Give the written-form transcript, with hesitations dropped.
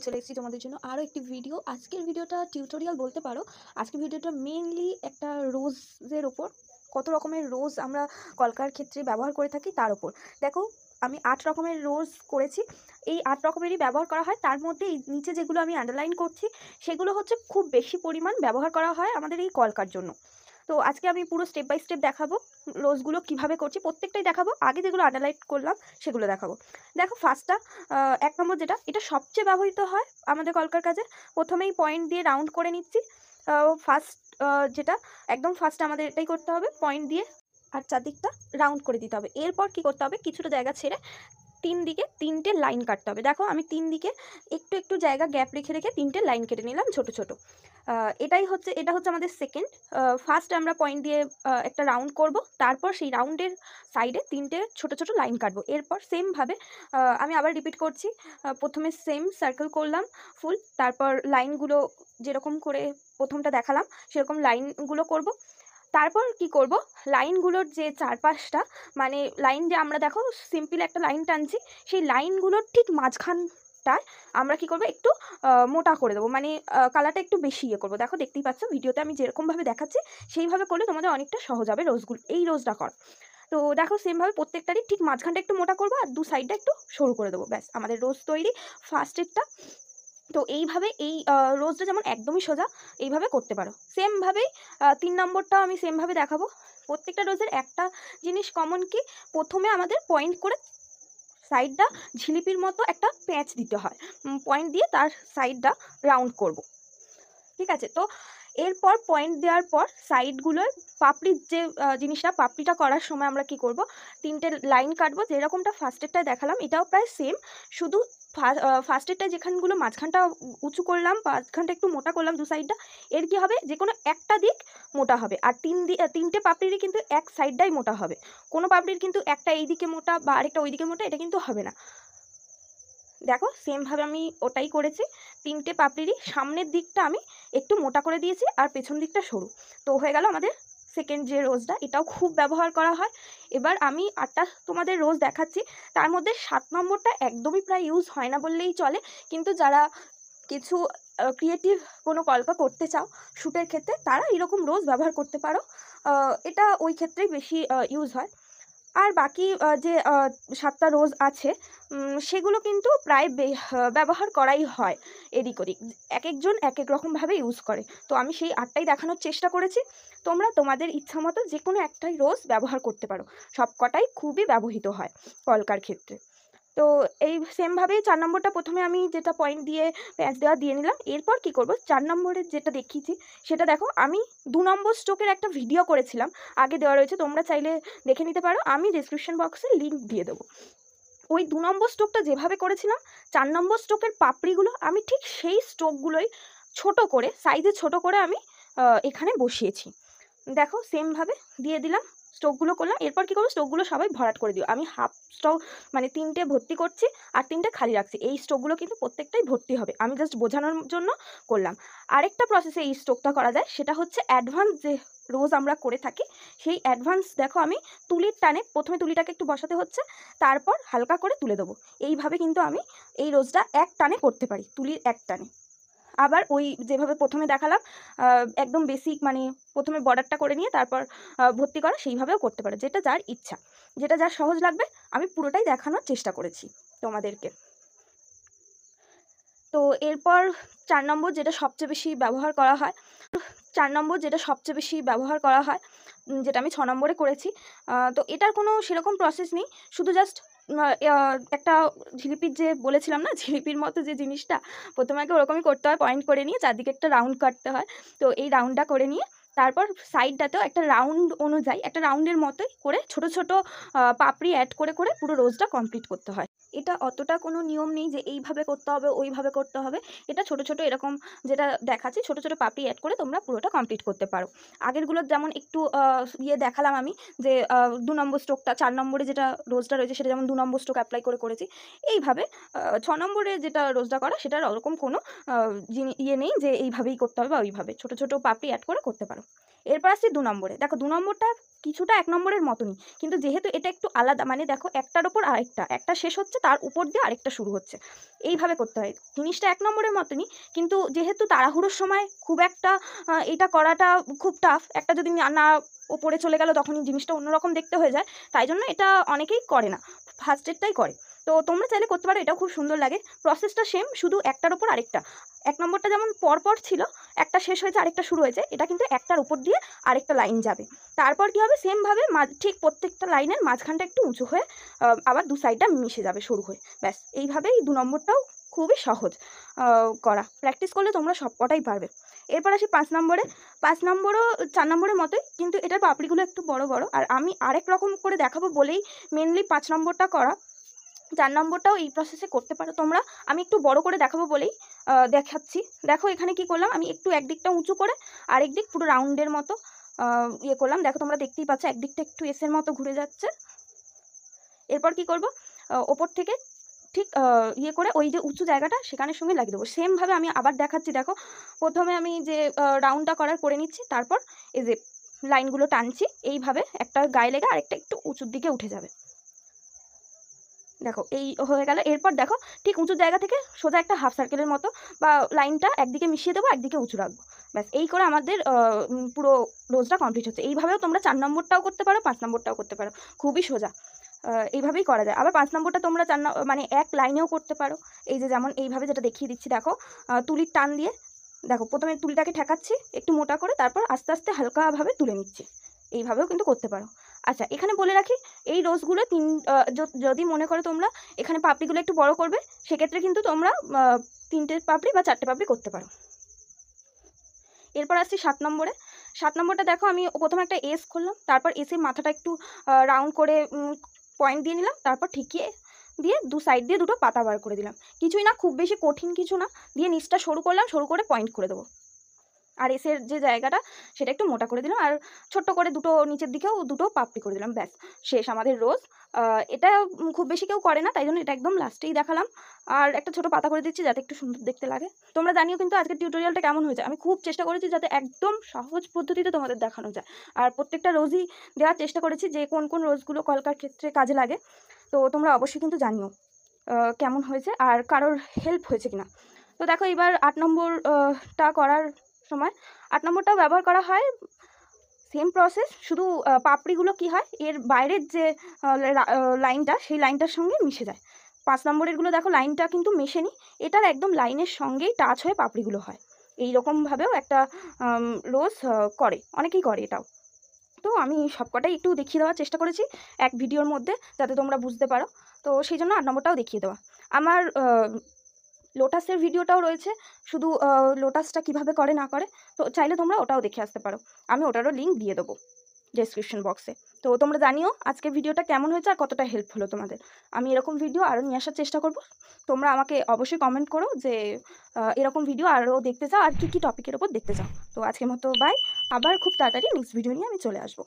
চলে এসেছি তোমাদের জন্য আরও একটি ভিডিও। আজকের ভিডিওটা টিউটোরিয়াল বলতে পারো। আজকের ভিডিওটা মেইনলি একটা রোজের ওপর, কত রকমের রোজ আমরা কলকার ক্ষেত্রে ব্যবহার করে থাকি তার ওপর। দেখো, আমি 8 রকমের রোজ করেছি। এই 8 রকমেরই ব্যবহার করা হয়। তার মধ্যে এই নিচে যেগুলো আমি আন্ডারলাইন করছি সেগুলো হচ্ছে খুব বেশি পরিমাণ ব্যবহার করা হয় আমাদের এই কলকার জন্য। তো আজকে আমি পুরো স্টেপ বাই স্টেপ দেখাবো রোজগুলো কিভাবে করছি, প্রত্যেকটাই দেখাবো। আগে যেগুলো আন্ডারলাইন করলাম সেগুলো দেখাবো। দেখো, ফার্স্টটা 1 নম্বর যেটা, এটা সবচেয়ে ব্যবহৃত হয় আমাদের কলকার কাজে। প্রথমেই পয়েন্ট দিয়ে রাউন্ড করে নিচ্ছি। ফার্স্ট যেটা একদম ফার্স্টে আমাদের এটাই করতে হবে, পয়েন্ট দিয়ে আর চারদিকটা রাউন্ড করে দিতে হবে। এরপর কি করতে হবে, কিছুটা জায়গা ছেড়ে 3 দিকে 3টে লাইন কাটতে হবে। দেখো, আমি 3 দিকে একটু একটু জায়গা গ্যাপ রেখে রেখে 3টে লাইন কেটে নিলাম ছোট ছোট। এটা হচ্ছে আমাদের সেকেন্ড। ফার্স্ট আমরা পয়েন্ট দিয়ে একটা রাউন্ড করব, তারপর সেই রাউন্ডের সাইডে 3টে ছোট ছোট লাইন কাটবো। এরপর সেমভাবে আমি আবার রিপিট করছি। প্রথমে সেম সার্কেল করলাম ফুল, তারপর লাইনগুলো যেরকম করে প্রথমটা দেখালাম সেরকম লাইনগুলো করব। তারপর কি করব, লাইনগুলোর যে চারপাশটা, মানে লাইন যে আমরা দেখো সিম্পল একটা লাইন টানছি, সেই লাইনগুলোর ঠিক মাঝখানটায় আমরা কি করব, একটু মোটা করে দেবো, মানে কালারটা একটু বেশি ইয়ে করবো। দেখো, দেখতেই পাচ্ছ ভিডিওতে আমি যেরকমভাবে দেখাচ্ছি সেইভাবে করলে তোমাদের অনেকটা সহজ হবে এই রোজটা কর। তো দেখো, সেমভাবে প্রত্যেকটারই ঠিক মাঝখানটা একটু মোটা করবো আর দু সাইডটা একটু সরু করে দেবো। ব্যাস, আমাদের রোজ তৈরি, ফার্স্টেরটা। তো এইভাবে এই রোজটা যেমন একদমই সোজা, এইভাবে করতে পারো। সেমভাবেই 3 নম্বরটাও আমি সেমভাবে দেখাবো। প্রত্যেকটা রোজের একটা জিনিস কমন, কি প্রথমে আমাদের পয়েন্ট করে সাইডটা ঝিলিপির মতো একটা প্যাঁচ দিতে হয়। পয়েন্ট দিয়ে তার সাইডটা রাউন্ড করব। ঠিক আছে? তো এরপর পয়েন্ট দেওয়ার পর সাইডগুলোয় পাপড়ির যে জিনিসটা, পাপড়িটা করার সময় আমরা কি করব, 3টে লাইন কাটবো। যেরকমটা ফার্স্টেরটায় দেখালাম, এটাও প্রায় সেম। শুধু ফার্স্টেরটায় যেখানগুলো মাঝখানটা উঁচু করলাম, মাঝখানটা একটু মোটা করলাম দু সাইডটা, এর কি হবে, যে কোনো একটা দিক মোটা হবে। আর 3টে পাপড়িরই কিন্তু এক সাইডটাই মোটা হবে। কোনো পাপড়ির কিন্তু একটা এই দিকে মোটা বা আরেকটা ওই দিকে মোটা, এটা কিন্তু হবে না। দেখো, সেমভাবে আমি ওটাই করেছি। 3টে পাপড়িরই সামনের দিকটা আমি একটু মোটা করে দিয়েছি আর পেছন দিকটা সরু। তো হয়ে গেল আমাদের সেকেন্ড যে রোজটা, এটাও খুব ব্যবহার করা হয়। এবার আমি 8টা তোমাদের রোজ দেখাচ্ছি। তার মধ্যে 7 নম্বরটা একদমই প্রায় ইউজ হয় না বললেই চলে, কিন্তু যারা কিছু ক্রিয়েটিভ কোনো কলকা করতে চাও শ্যুটের ক্ষেত্রে, তারা এরকম রোজ ব্যবহার করতে পারো। এটা ওই ক্ষেত্রেই বেশি ইউজ হয়। আর বাকি যে 7টা রোজ আছে, সেগুলো কিন্তু প্রায় ব্যবহার করাই হয় এদিক ওদিক। একেকজন একেক রকমভাবে ইউজ করে। তো আমি সেই 8টাই দেখানোর চেষ্টা করেছি। তোমরা তোমাদের ইচ্ছামতো যে কোনো একটাই রোজ ব্যবহার করতে পারো। সবকটাই খুবই ব্যবহৃত হয় কলকার ক্ষেত্রে। তো এই সেমভাবেই 4 নম্বরটা প্রথমে আমি যেটা পয়েন্ট দিয়ে প্যাঁচ দেওয়া দিয়ে নিলাম। এরপর কি করব, 4 নম্বরের যেটা দেখিয়েছি সেটা দেখো, আমি 2 নম্বর স্ট্রোকের একটা ভিডিও করেছিলাম, আগে দেওয়া রয়েছে, তোমরা চাইলে দেখে নিতে পারো। আমি ডেসক্রিপশন বক্সে লিঙ্ক দিয়ে দেবো। ওই 2 নম্বর স্ট্রোকটা যেভাবে করেছিলাম, 4 নম্বর স্ট্রোকের পাপড়িগুলো আমি ঠিক সেই স্ট্রোকগুলোই ছোট করে, সাইজে ছোট করে আমি এখানে বসিয়েছি। দেখো, সেমভাবে দিয়ে দিলাম, স্ট্রোকগুলো করলাম। এরপর কি করবো, স্ট্রোকগুলো সবাই ভরাট করে দিও। আমি হাফ স্ট্রোক, মানে 3টে ভর্তি করছি আর 3টে খালি রাখছি। এই স্ট্রোকগুলো কিন্তু প্রত্যেকটাই ভর্তি হবে, আমি জাস্ট বোঝানোর জন্য করলাম। আরেকটা প্রসেসে এই স্ট্রোকটা করা যায়, সেটা হচ্ছে অ্যাডভান্স যে রোজ আমরা করে থাকি, সেই অ্যাডভান্স দেখো আমি তুলির টানে, প্রথমে তুলিটাকে একটু বসাতে হচ্ছে, তারপর হালকা করে তুলে দেবো। এইভাবে কিন্তু আমি এই রোজটা এক টানে করতে পারি, তুলির এক টানে। আবার ওই যেভাবে প্রথমে দেখালাম, একদম বেসিক, মানে প্রথমে বর্ডারটা করে নিয়ে তারপর ভর্তি করা, সেইভাবেও করতে পারো, যেটা যার ইচ্ছা, যেটা যার সহজ লাগবে। আমি পুরোটাই দেখানোর চেষ্টা করেছি তোমাদেরকে। তো এরপর 4 নম্বর যেটা সবচেয়ে বেশি ব্যবহার করা হয়, 4 নম্বর যেটা সবচেয়ে বেশি ব্যবহার করা হয়, যেটা আমি 6 নম্বরে করেছি। তো এটার কোনো সেরকম প্রসেস নেই, শুধু জাস্ট একটা ঝিলিপির যে বলেছিলাম না, ঝিলিপির মতো যে জিনিসটা, প্রথমে আগে ওরকমই করতে হয়, পয়েন্ট করে নিয়ে চারদিকে একটা রাউন্ড কাটতে হয়। তো এই রাউন্ডটা করে নিয়ে তারপর সাইডটাতেও একটা রাউন্ড অনুযায়ী, একটা রাউন্ডের মতোই করে ছোট ছোট পাপড়ি অ্যাড করে করে পুরো রোজটা কমপ্লিট করতে হয়। এটা অতটা কোনো নিয়ম নেই যে এইভাবে করতে হবে ওইভাবে করতে হবে। এটা ছোট ছোট এরকম যেটা দেখাচ্ছি, ছোট ছোট পাপড়ি অ্যাড করে তোমরা পুরোটা কমপ্লিট করতে পারো। আগেরগুলোর যেমন একটু ইয়ে দেখালাম আমি, যে 2 নম্বর স্ট্রোকটা, 4 নম্বরে যেটা রোজটা রয়েছে সেটা যেমন 2 নম্বর স্ট্রোক অ্যাপ্লাই করে করেছি। এইভাবে 6 নম্বরে যেটা রোজটা করা, সেটার ওরকম কোনো ইয়ে নেই যে এইভাবেই করতে হবে বা ওইভাবে, ছোট ছোট পাপড়ি অ্যাড করে করতে পারো। এরপর আসছি 2 নম্বরে। দেখো 2 নম্বরটা কিছুটা 1 নম্বরের মতনই, কিন্তু যেহেতু এটা একটু আলাদা, মানে দেখো একটার ওপর আরেকটা, একটা শেষ হচ্ছে তার উপর দিয়ে আরেকটা শুরু হচ্ছে, এইভাবে করতে হয়। জিনিসটা 1 নম্বরের মতনই, কিন্তু যেহেতু তাড়াহুড়োর সময় খুব একটা এটা করাটা খুব টাফ, একটা যদি না ওপরে চলে গেল তখনই জিনিসটা অন্যরকম দেখতে হয়ে যায়, তাই জন্য এটা অনেকেই করে না, ফার্স্ট এডটাই করে। তো তোমরা চাইলে করতে পারো, এটাও খুব সুন্দর লাগে। প্রসেসটা সেম, শুধু একটার ওপর আরেকটা। 1 নম্বরটা যেমন পরপর ছিল, একটা শেষ হয়েছে আরেকটা শুরু হয়েছে, এটা কিন্তু একটার উপর দিয়ে আরেকটা লাইন যাবে। তারপর কী হবে, সেমভাবে ঠিক প্রত্যেকটা লাইনের মাঝখানটা একটু উঁচু হয়ে আবার 2 সাইডটা মিশে যাবে সরু হয়ে। ব্যাস এইভাবেই 2 নম্বরটাও খুবই সহজ করা। প্র্যাকটিস করলে তোমরা সব কটাই পারবে। এরপর আসি 5 নম্বরে। 5 নম্বরও 4 নম্বরের মতোই, কিন্তু এটার পাপড়িগুলো একটু বড় বড়, আর আমি আরেক রকম করে দেখাবো বলেই মেনলি 5 নম্বরটা করা। 4 নম্বরটাও এই প্রসেসে করতে পারো তোমরা, আমি একটু বড় করে দেখাবো বলেই দেখাচ্ছি। দেখো এখানে কি করলাম, আমি একটু একদিকটা উঁচু করে আরেক দিক পুরো রাউন্ডের মতো ইয়ে করলাম। দেখো তোমরা দেখতেই পাচ্ছ একদিকটা একটু এসের মতো ঘুরে যাচ্ছে। এরপর কি করব, ওপর থেকে ঠিক ইয়ে করে ওই যে উঁচু জায়গাটা সেখানের সঙ্গে লাগিয়ে দেবো। সেমভাবে আমি আবার দেখাচ্ছি। দেখো প্রথমে আমি যে রাউন্ডটা করে নিচ্ছি, তারপর এই যে লাইনগুলো টানছি, এইভাবে একটা গায়ে লেগে আরেকটা একটু উঁচুর দিকে উঠে যাবে। দেখো এই হয়ে গেল। এরপর দেখো ঠিক উঁচু জায়গা থেকে সোজা একটা হাফ সার্কেলের মতো বা লাইনটা একদিকে মিশিয়ে দেবো, একদিকে উঁচু রাখবো। ব্যাস এই করে আমাদের পুরো রোজটা কমপ্লিট হচ্ছে। এইভাবেও তোমরা 4 নম্বরটাও করতে পারো, 5 নম্বরটাও করতে পারো, খুবই সোজা। এইভাবেই করা যায়। আবার 5 নম্বরটা তোমরা মানে এক লাইনেও করতে পারো। এই যে যেমন এইভাবে যেটা দেখিয়ে দিচ্ছি, দেখো তুলির টান দিয়ে, দেখো প্রথমে তুলিটাকে ঠেকাচ্ছি একটু মোটা করে, তারপর আস্তে আস্তে হালকাভাবে তুলে নিচ্ছি। এইভাবেও কিন্তু করতে পারো। আচ্ছা এখানে বলে রাখি, এই রোজগুলো যদি মনে করো তোমরা এখানে পাপড়িগুলো একটু বড় করবে, সেক্ষেত্রে কিন্তু তোমরা 3টে পাপড়ি বা 4টে পাপড়ি করতে পারো। এরপর আসছি 7 নম্বরে। 7 নম্বরটা দেখো আমি প্রথমে একটা এস করলাম, তারপর এসের মাথাটা একটু রাউন্ড করে পয়েন্ট দিয়ে নিলাম, তারপর ঠিকিয়ে দিয়ে 2 সাইড দিয়ে 2টো পাতা বার করে দিলাম। কিছুই না, খুব বেশি কঠিন কিছু না। দিয়ে নিচটা সরু করলাম, সরু করে পয়েন্ট করে দেবো। আর এসের যে জায়গাটা সেটা একটু মোটা করে দিলাম, আর ছোট্ট করে দুটো নিচের দিকেও 2টো পাপড়ি করে দিলাম। ব্যাস শেষ আমাদের রোজ। এটা খুব বেশি কেউ করে না, তাই জন্য এটা একদম লাস্টেই দেখালাম। আর একটা ছোটো পাতা করে দিচ্ছি যাতে একটু সুন্দর দেখতে লাগে। তোমরা জানিও কিন্তু আজকের টিউটোরিয়ালটা কেমন হয়েছে। আমি খুব চেষ্টা করেছি যাতে একদম সহজ পদ্ধতিতে তোমাদের দেখানো যায়, আর প্রত্যেকটা রোজই দেওয়ার চেষ্টা করেছি যে কোন কোন রোজগুলো কলকার ক্ষেত্রে কাজে লাগে। তো তোমরা অবশ্যই কিন্তু জানিও কেমন হয়েছে আর কারোর হেল্প হয়েছে কিনা। তো দেখো এবার 8 নম্বরটা করার সময় 8 নম্বরটাও ব্যবহার করা হয়, সেম প্রসেস, শুধু পাপড়িগুলো কি হয় এর বাইরের যে লাইনটা সেই লাইনটার সঙ্গে মিশে যায়। 5 নম্বরেরগুলো দেখো লাইনটা কিন্তু মেশেনি, এটার একদম লাইনের সঙ্গেই টাচ হয়ে পাপড়িগুলো হয়। এই রকমভাবেও একটা রোজ করে, অনেকেই করে এটাও। তো আমি সবকটাই একটু দেখিয়ে দেওয়ার চেষ্টা করেছি এক ভিডিওর মধ্যে, যাতে তোমরা বুঝতে পারো। তো সেই জন্য 8 নম্বরটাও দেখিয়ে দেওয়া। আমার লোটাসের ভিডিওটাও রয়েছে, শুধু লোটাসটা কিভাবে করে না করে, তো চাইলে তোমরা ওটাও দেখে আসতে পারো। আমি ওটারও লিঙ্ক দিয়ে দেবো ডেসক্রিপশন বক্সে। তো তোমরা জানিও আজকের ভিডিওটা কেমন হয়েছে আর কতটা হেল্প হলো তোমাদের। আমি এরকম ভিডিও আরও নিয়ে আসার চেষ্টা করব। তোমরা আমাকে অবশ্যই কমেন্ট করো যে এরকম ভিডিও আরও দেখতে চাও আর কী কী টপিকের ওপর দেখতে চাও। তো আজকের মতো বাই, আবার খুব তাড়াতাড়ি নেক্সট ভিডিও নিয়ে আমি চলে আসবো।